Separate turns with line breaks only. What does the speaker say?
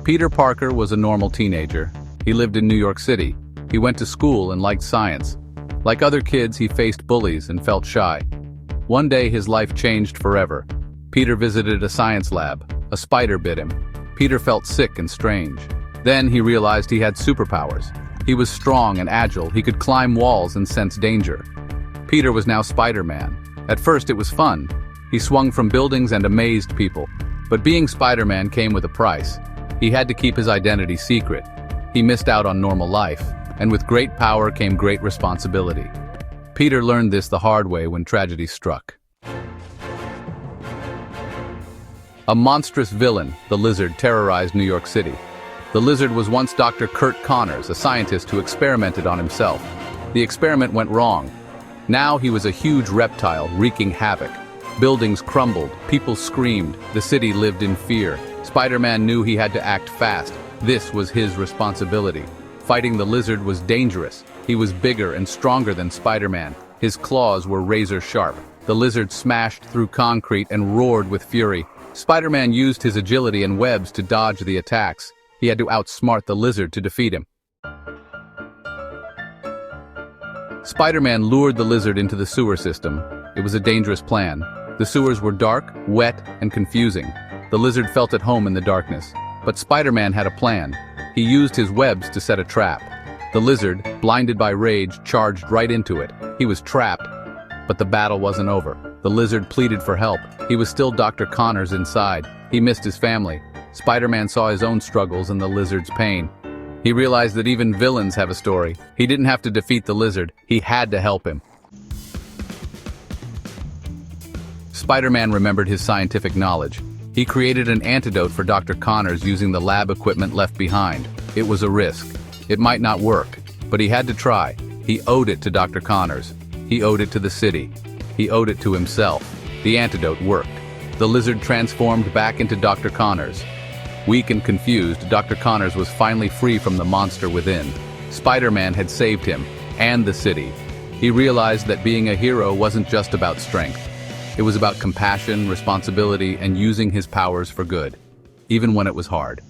Peter Parker was a normal teenager. He lived in New York City. He went to school and liked science. Like other kids, he faced bullies and felt shy. One day, his life changed forever. Peter visited a science lab. A spider bit him. Peter felt sick and strange. Then he realized he had superpowers. He was strong and agile. He could climb walls and sense danger. Peter was now Spider-Man. At first, it was fun. He swung from buildings and amazed people. But being Spider-Man came with a price. He had to keep his identity secret. He missed out on normal life, and with great power came great responsibility. Peter learned this the hard way when tragedy struck. A monstrous villain, the Lizard, terrorized New York City. The Lizard was once Dr. Curt Connors, a scientist who experimented on himself. The experiment went wrong. Now he was a huge reptile wreaking havoc. Buildings crumbled, people screamed, the city lived in fear. Spider-Man knew he had to act fast. This was his responsibility. Fighting the Lizard was dangerous. He was bigger and stronger than Spider-Man. His claws were razor sharp. The Lizard smashed through concrete and roared with fury. Spider-Man used his agility and webs to dodge the attacks. He had to outsmart the Lizard to defeat him. Spider-Man lured the Lizard into the sewer system. It was a dangerous plan. The sewers were dark, wet, and confusing. The Lizard felt at home in the darkness. But Spider-Man had a plan. He used his webs to set a trap. The Lizard, blinded by rage, charged right into it. He was trapped. But the battle wasn't over. The Lizard pleaded for help. He was still Dr. Connors inside. He missed his family. Spider-Man saw his own struggles and the Lizard's pain. He realized that even villains have a story. He didn't have to defeat the Lizard. He had to help him. Spider-Man remembered his scientific knowledge. He created an antidote for Dr. Connors using the lab equipment left behind. It was a risk. It might not work, but he had to try. He owed it to Dr. Connors. He owed it to the city. He owed it to himself. The antidote worked. The Lizard transformed back into Dr. Connors. Weak and confused, Dr. Connors was finally free from the monster within. Spider-Man had saved him, and the city. He realized that being a hero wasn't just about strength. It was about compassion, responsibility, and using his powers for good, even when it was hard.